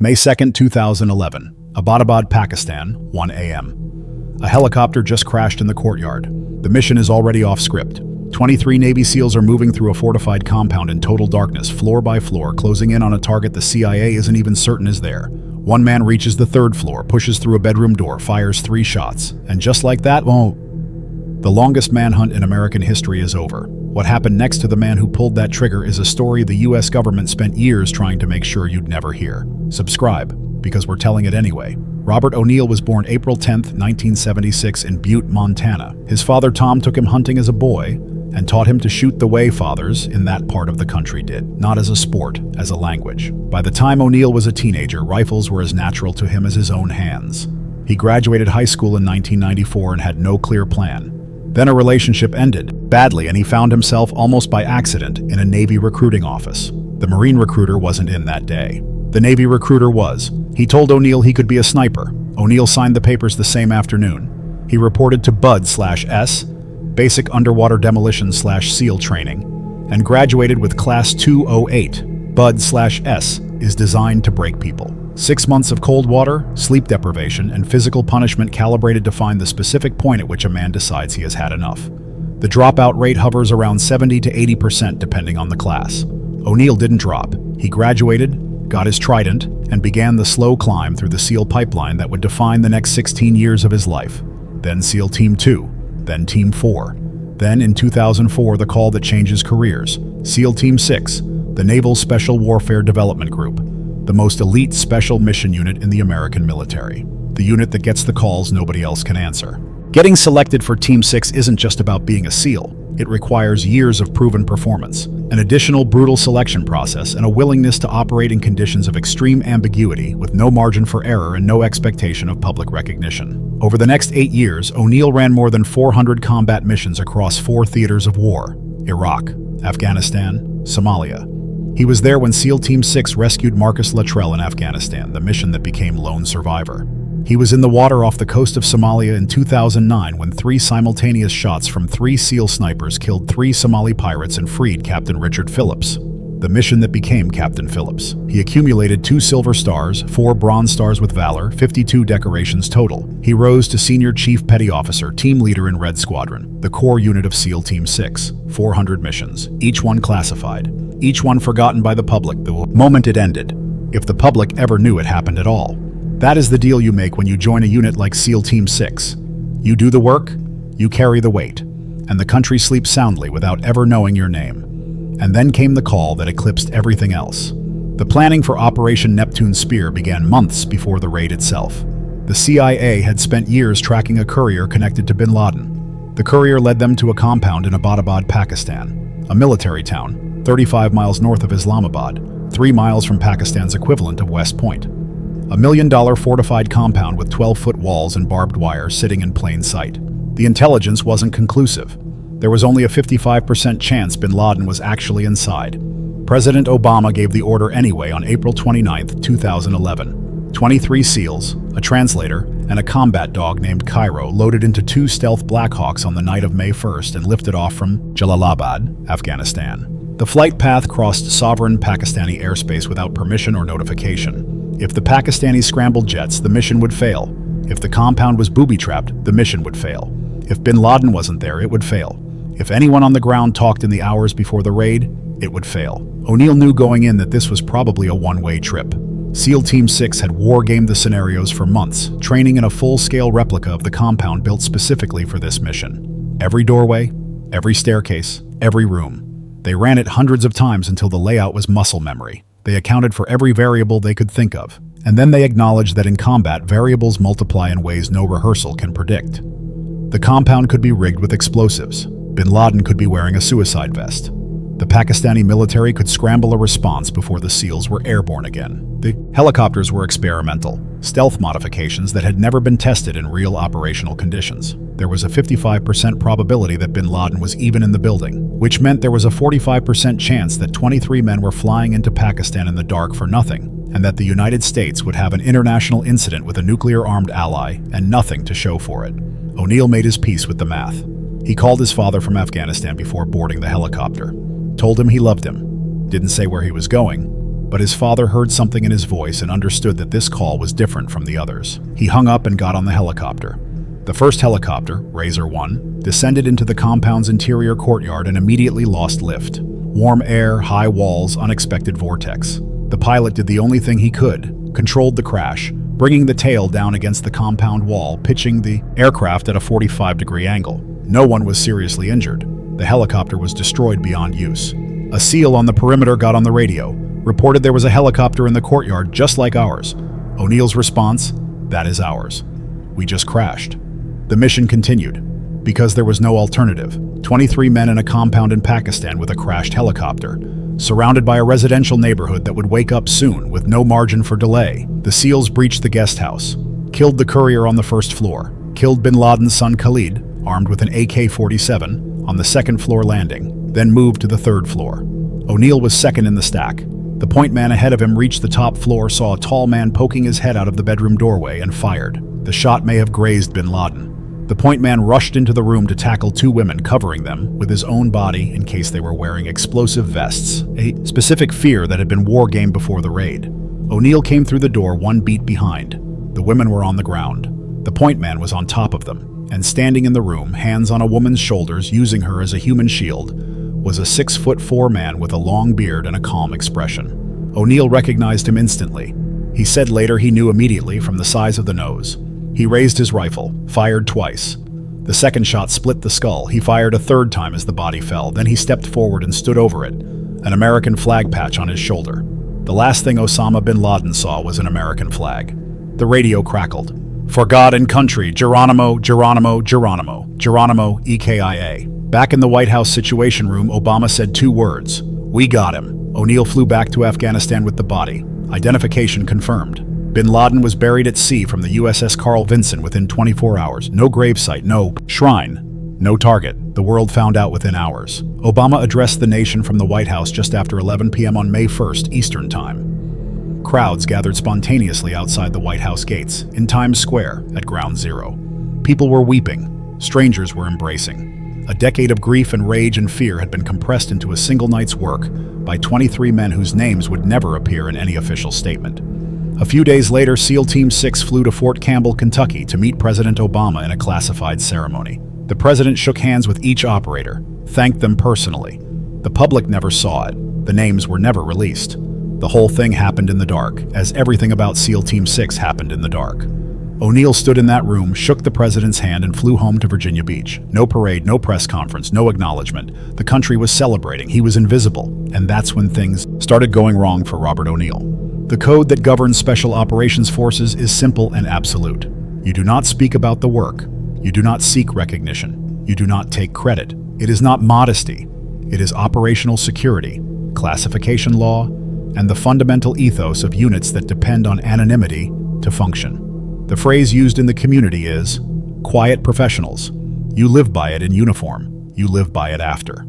May 2, 2011, Abbottabad, Pakistan, 1 a.m. A helicopter just crashed in the courtyard. The mission is already off script. 23 Navy SEALs are moving through a fortified compound in total darkness, floor by floor, closing in on a target the CIA isn't even certain is there. One man reaches the third floor, pushes through a bedroom door, fires 3 shots. And just like that, the longest manhunt in American history is over. What happened next to the man who pulled that trigger is a story the US government spent years trying to make sure you'd never hear. Subscribe, because we're telling it anyway. Robert O'Neill was born April 10, 1976 in Butte, Montana. His father Tom took him hunting as a boy and taught him to shoot the way fathers in that part of the country did, not as a sport, as a language. By the time O'Neill was a teenager, rifles were as natural to him as his own hands. He graduated high school in 1994 and had no clear plan. Then a relationship ended badly and he found himself almost by accident in a Navy recruiting office. The Marine recruiter wasn't in that day. The Navy recruiter was. He told O'Neill he could be a sniper. O'Neill signed the papers the same afternoon. He reported to BUD/S, Basic Underwater Demolition/SEAL Training, and graduated with Class 208. BUD/S is designed to break people. 6 months of cold water, sleep deprivation, and physical punishment calibrated to find the specific point at which a man decides he has had enough. The dropout rate hovers around 70 to 80% depending on the class. O'Neill didn't drop. He graduated, got his trident, and began the slow climb through the SEAL pipeline that would define the next 16 years of his life. Then SEAL Team 2, then Team 4. Then in 2004, the call that changes careers. SEAL Team 6, the Naval Special Warfare Development Group, the most elite special mission unit in the American military. The unit that gets the calls nobody else can answer. Getting selected for Team 6 isn't just about being a SEAL. It requires years of proven performance, an additional brutal selection process, and a willingness to operate in conditions of extreme ambiguity with no margin for error and no expectation of public recognition. Over the next 8 years, O'Neill ran more than 400 combat missions across 4 theaters of war: Iraq, Afghanistan, Somalia. He was there when SEAL Team 6 rescued Marcus Luttrell in Afghanistan, the mission that became Lone Survivor. He was in the water off the coast of Somalia in 2009 when 3 simultaneous shots from 3 SEAL snipers killed 3 Somali pirates and freed Captain Richard Phillips, the mission that became Captain Phillips. He accumulated 2 Silver Stars, 4 Bronze Stars with Valor, 52 decorations total. He rose to Senior Chief Petty Officer, Team Leader in Red Squadron, the core unit of SEAL Team 6, 400 missions, each one classified, each one forgotten by the public the moment it ended, if the public ever knew it happened at all. That is the deal you make when you join a unit like SEAL Team 6. You do the work, you carry the weight, and the country sleeps soundly without ever knowing your name. And then came the call that eclipsed everything else. The planning for Operation Neptune Spear began months before the raid itself. The CIA had spent years tracking a courier connected to bin Laden. The courier led them to a compound in Abbottabad, Pakistan, a military town, 35 miles north of Islamabad, 3 miles from Pakistan's equivalent of West Point. A $1 million fortified compound with 12-foot walls and barbed wire sitting in plain sight. The intelligence wasn't conclusive. There was only a 55% chance bin Laden was actually inside. President Obama gave the order anyway on April 29, 2011. 23 SEALs, a translator, and a combat dog named Cairo loaded into 2 stealth Blackhawks on the night of May 1st and lifted off from Jalalabad, Afghanistan. The flight path crossed sovereign Pakistani airspace without permission or notification. If the Pakistanis scrambled jets, the mission would fail. If the compound was booby-trapped, the mission would fail. If bin Laden wasn't there, it would fail. If anyone on the ground talked in the hours before the raid, it would fail. O'Neill knew going in that this was probably a one-way trip. SEAL Team 6 had war-gamed the scenarios for months, training in a full-scale replica of the compound built specifically for this mission. Every doorway, every staircase, every room. They ran it hundreds of times until the layout was muscle memory. They accounted for every variable they could think of. And then they acknowledged that in combat, variables multiply in ways no rehearsal can predict. The compound could be rigged with explosives. Bin Laden could be wearing a suicide vest. The Pakistani military could scramble a response before the SEALs were airborne again. The helicopters were experimental, stealth modifications that had never been tested in real operational conditions. There was a 55% probability that bin Laden was even in the building, which meant there was a 45% chance that 23 men were flying into Pakistan in the dark for nothing, and that the United States would have an international incident with a nuclear-armed ally and nothing to show for it. O'Neill made his peace with the math. He called his father from Afghanistan before boarding the helicopter, told him he loved him, didn't say where he was going, but his father heard something in his voice and understood that this call was different from the others. He hung up and got on the helicopter. The first helicopter, Razor 1, descended into the compound's interior courtyard and immediately lost lift. Warm air, high walls, unexpected vortex. The pilot did the only thing he could, controlled the crash, bringing the tail down against the compound wall, pitching the aircraft at a 45-degree angle. No one was seriously injured. The helicopter was destroyed beyond use. A SEAL on the perimeter got on the radio, reported there was a helicopter in the courtyard just like ours. O'Neill's response, "That is ours. We just crashed." The mission continued. Because there was no alternative, 23 men in a compound in Pakistan with a crashed helicopter, surrounded by a residential neighborhood that would wake up soon with no margin for delay. The SEALs breached the guest house, killed the courier on the first floor, killed bin Laden's son Khalid, armed with an AK-47, on the second floor landing, then moved to the third floor. O'Neill was second in the stack. The point man ahead of him reached the top floor, saw a tall man poking his head out of the bedroom doorway, and fired. The shot may have grazed bin Laden. The point man rushed into the room to tackle two women, covering them with his own body in case they were wearing explosive vests, a specific fear that had been wargamed before the raid. O'Neill came through the door one beat behind. The women were on the ground. The point man was on top of them, and standing in the room, hands on a woman's shoulders, using her as a human shield, was a 6'4" man with a long beard and a calm expression. O'Neill recognized him instantly. He said later he knew immediately from the size of the nose. He raised his rifle, fired twice. The second shot split the skull. He fired a third time as the body fell. Then he stepped forward and stood over it, an American flag patch on his shoulder. The last thing Osama bin Laden saw was an American flag. The radio crackled. "For God and country, Geronimo, Geronimo, Geronimo, Geronimo, EKIA." Back in the White House Situation Room, Obama said two words: "We got him." O'Neill flew back to Afghanistan with the body. Identification confirmed. Bin Laden was buried at sea from the USS Carl Vinson within 24 hours. No gravesite, no shrine, no target. The world found out within hours. Obama addressed the nation from the White House just after 11 p.m. on May 1st, Eastern Time. Crowds gathered spontaneously outside the White House gates, in Times Square, at Ground Zero. People were weeping. Strangers were embracing. A decade of grief and rage and fear had been compressed into a single night's work by 23 men whose names would never appear in any official statement. A few days later, SEAL Team 6 flew to Fort Campbell, Kentucky to meet President Obama in a classified ceremony. The president shook hands with each operator, thanked them personally. The public never saw it. The names were never released. The whole thing happened in the dark, as everything about SEAL Team 6 happened in the dark. O'Neill stood in that room, shook the president's hand, and flew home to Virginia Beach. No parade, no press conference, no acknowledgement. The country was celebrating. He was invisible. And that's when things started going wrong for Robert O'Neill. The code that governs Special Operations Forces is simple and absolute. You do not speak about the work. You do not seek recognition. You do not take credit. It is not modesty. It is operational security, classification law, and the fundamental ethos of units that depend on anonymity to function. The phrase used in the community is, "Quiet professionals." You live by it in uniform. You live by it after.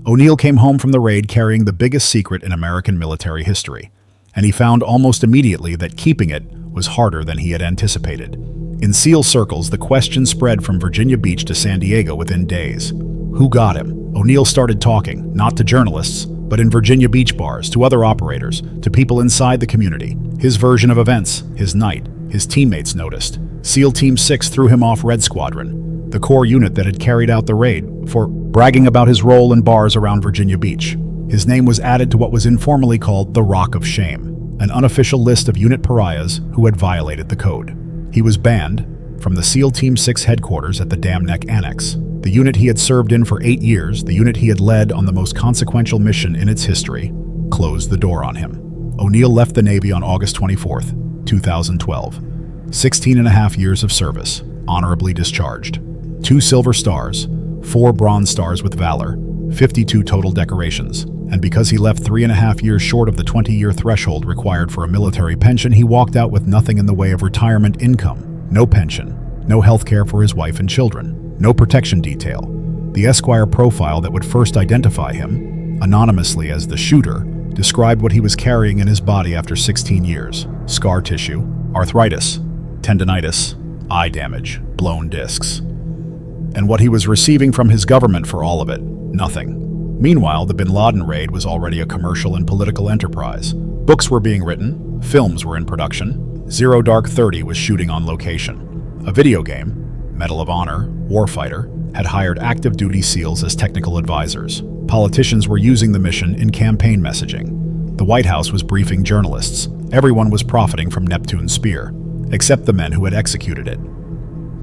O'Neill came home from the raid carrying the biggest secret in American military history, and he found almost immediately that keeping it was harder than he had anticipated. In SEAL circles, the question spread from Virginia Beach to San Diego within days. Who got him? O'Neill started talking, not to journalists, but in Virginia Beach bars, to other operators, to people inside the community. His version of events, his night, his teammates noticed. SEAL Team 6 threw him off Red Squadron, the core unit that had carried out the raid, for bragging about his role in bars around Virginia Beach. His name was added to what was informally called the Rock of Shame, an unofficial list of unit pariahs who had violated the code. He was banned from the SEAL Team 6 headquarters at the Dam Neck Annex, the unit he had served in for 8 years, the unit he had led on the most consequential mission in its history, closed the door on him. O'Neill left the Navy on August 24, 2012. 16 and a half years of service, honorably discharged. 2 Silver Stars, 4 Bronze Stars with Valor, 52 total decorations. And because he left 3.5 years short of the 20-year threshold required for a military pension, he walked out with nothing in the way of retirement income. No pension, no health care for his wife and children, no protection detail. The Esquire profile that would first identify him, anonymously as the shooter, described what he was carrying in his body after 16 years. Scar tissue, arthritis, tendinitis, eye damage, blown discs. And what he was receiving from his government for all of it, nothing. Meanwhile, the bin Laden raid was already a commercial and political enterprise. Books were being written, films were in production, Zero Dark 30 was shooting on location. A video game, Medal of Honor, Warfighter, had hired active duty SEALs as technical advisors. Politicians were using the mission in campaign messaging. The White House was briefing journalists. Everyone was profiting from Neptune's spear, except the men who had executed it.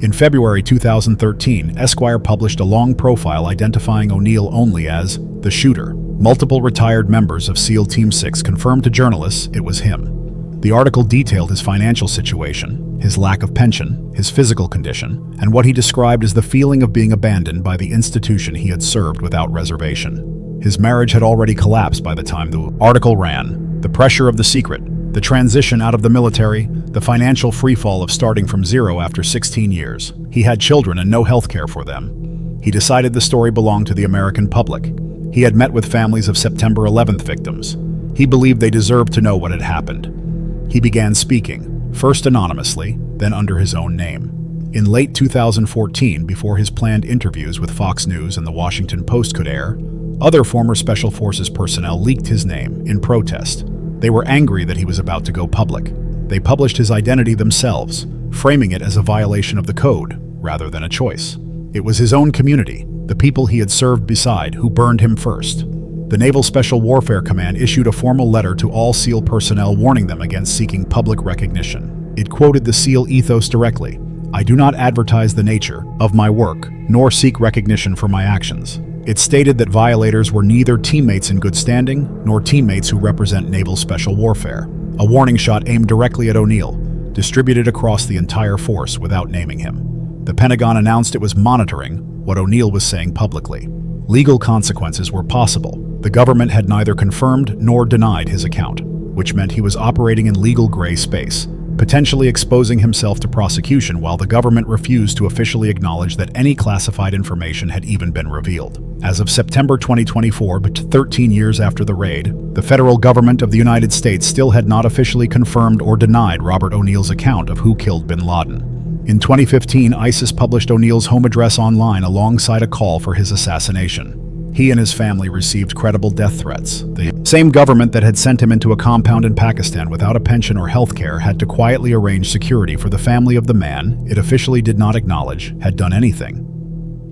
In February 2013, Esquire published a long profile identifying O'Neill only as the shooter. Multiple retired members of SEAL Team 6 confirmed to journalists it was him. The article detailed his financial situation, his lack of pension, his physical condition, and what he described as the feeling of being abandoned by the institution he had served without reservation. His marriage had already collapsed by the time the article ran. The pressure of the secret, the transition out of the military, the financial freefall of starting from zero after 16 years. He had children and no health care for them. He decided the story belonged to the American public. He had met with families of September 11th victims. He believed they deserved to know what had happened. He began speaking, first anonymously, then under his own name. In late 2014, before his planned interviews with Fox News and The Washington Post could air, other former Special Forces personnel leaked his name in protest. They were angry that he was about to go public. They published his identity themselves, framing it as a violation of the code, rather than a choice. It was his own community, the people he had served beside, who burned him first. The Naval Special Warfare Command issued a formal letter to all SEAL personnel warning them against seeking public recognition. It quoted the SEAL ethos directly: "I do not advertise the nature of my work, nor seek recognition for my actions." It stated that violators were neither teammates in good standing, nor teammates who represent Naval Special Warfare. A warning shot aimed directly at O'Neill, distributed across the entire force without naming him. The Pentagon announced it was monitoring what O'Neill was saying publicly. Legal consequences were possible. The government had neither confirmed nor denied his account, which meant he was operating in legal gray space, potentially exposing himself to prosecution while the government refused to officially acknowledge that any classified information had even been revealed. As of September 2024, but 13 years after the raid, the federal government of the United States still had not officially confirmed or denied Robert O'Neill's account of who killed bin Laden. In 2015, ISIS published O'Neill's home address online alongside a call for his assassination. He and his family received credible death threats. The same government that had sent him into a compound in Pakistan without a pension or health care had to quietly arrange security for the family of the man it officially did not acknowledge had done anything.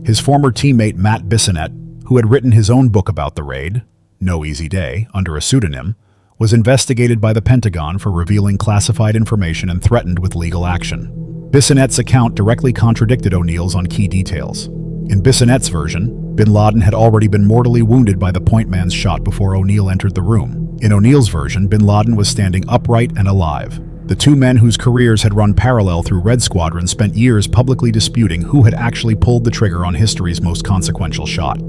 His former teammate Matt Bissonnette, who had written his own book about the raid, No Easy Day, under a pseudonym, was investigated by the Pentagon for revealing classified information and threatened with legal action. Bissonnette's account directly contradicted O'Neill's on key details. In Bissonnette's version, bin Laden had already been mortally wounded by the point man's shot before O'Neill entered the room. In O'Neill's version, bin Laden was standing upright and alive. The two men whose careers had run parallel through Red Squadron spent years publicly disputing who had actually pulled the trigger on history's most consequential shot.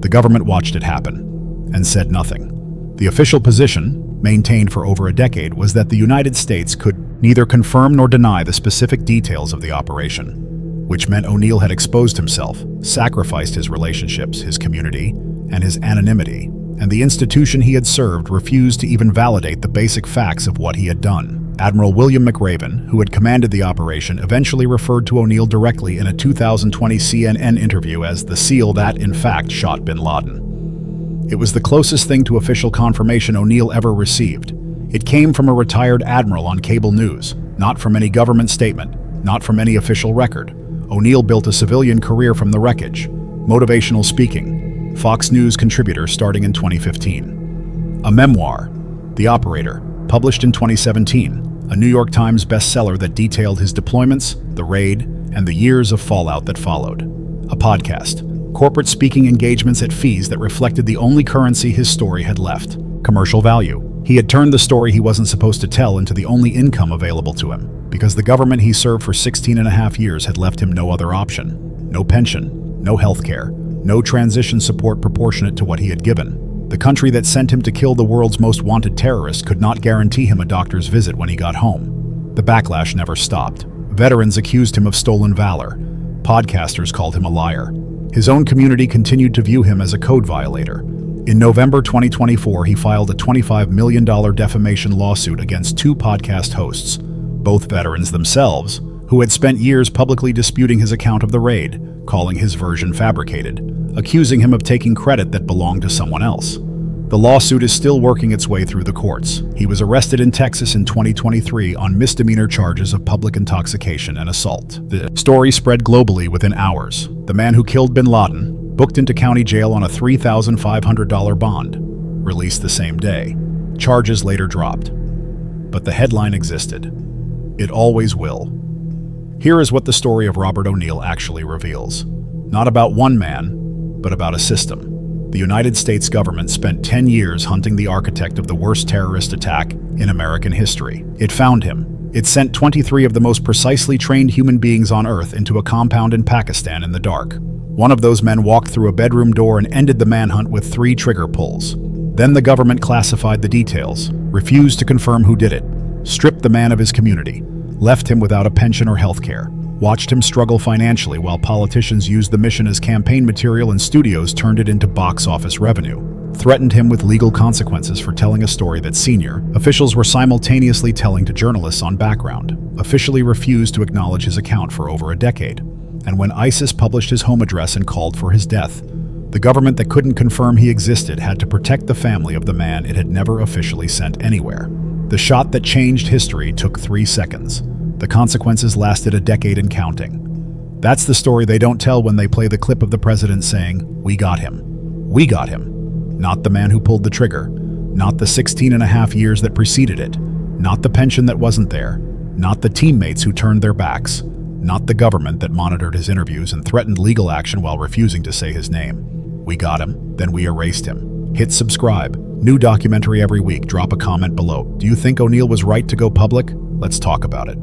The government watched it happen and said nothing. The official position, maintained for over a decade, was that the United States could neither confirm nor deny the specific details of the operation, which meant O'Neill had exposed himself, sacrificed his relationships, his community, and his anonymity, and the institution he had served refused to even validate the basic facts of what he had done. Admiral William McRaven, who had commanded the operation, eventually referred to O'Neill directly in a 2020 CNN interview as the SEAL that, in fact, shot bin Laden. It was the closest thing to official confirmation O'Neill ever received. It came from a retired admiral on cable news, not from any government statement, not from any official record. O'Neill built a civilian career from the wreckage, motivational speaking, Fox News contributor starting in 2015. A memoir, The Operator, published in 2017, a New York Times bestseller that detailed his deployments, the raid, and the years of fallout that followed. A podcast, corporate speaking engagements at fees that reflected the only currency his story had left: commercial value. He had turned the story he wasn't supposed to tell into the only income available to him, because the government he served for 16.5 years had left him no other option. No pension, no health care, no transition support proportionate to what he had given. The country that sent him to kill the world's most wanted terrorist could not guarantee him a doctor's visit when he got home. The backlash never stopped. Veterans accused him of stolen valor. Podcasters called him a liar. His own community continued to view him as a code violator. In November 2024, he filed a $25 million defamation lawsuit against two podcast hosts, both veterans themselves, who had spent years publicly disputing his account of the raid, calling his version fabricated, accusing him of taking credit that belonged to someone else. The lawsuit is still working its way through the courts. He was arrested in Texas in 2023 on misdemeanor charges of public intoxication and assault. The story spread globally within hours. The man who killed bin Laden, booked into county jail on a $3,500 bond, released the same day. Charges later dropped. But the headline existed. It always will. Here is what the story of Robert O'Neill actually reveals. Not about one man, but about a system. The United States government spent 10 years hunting the architect of the worst terrorist attack in American history. It found him. It sent 23 of the most precisely trained human beings on Earth into a compound in Pakistan in the dark. One of those men walked through a bedroom door and ended the manhunt with 3 trigger pulls. Then the government classified the details, refused to confirm who did it, stripped the man of his community, left him without a pension or health care, watched him struggle financially while politicians used the mission as campaign material and studios turned it into box office revenue, threatened him with legal consequences for telling a story that senior officials were simultaneously telling to journalists on background, officially refused to acknowledge his account for over a decade. And when ISIS published his home address and called for his death, the government that couldn't confirm he existed had to protect the family of the man it had never officially sent anywhere. The shot that changed history took 3 seconds. The consequences lasted a decade and counting. That's the story they don't tell when they play the clip of the president saying, "We got him. We got him." Not the man who pulled the trigger, not the 16.5 years that preceded it, not the pension that wasn't there, not the teammates who turned their backs, not the government that monitored his interviews and threatened legal action while refusing to say his name. We got him, then we erased him. Hit subscribe. New documentary every week. Drop a comment below. Do you think O'Neill was right to go public? Let's talk about it.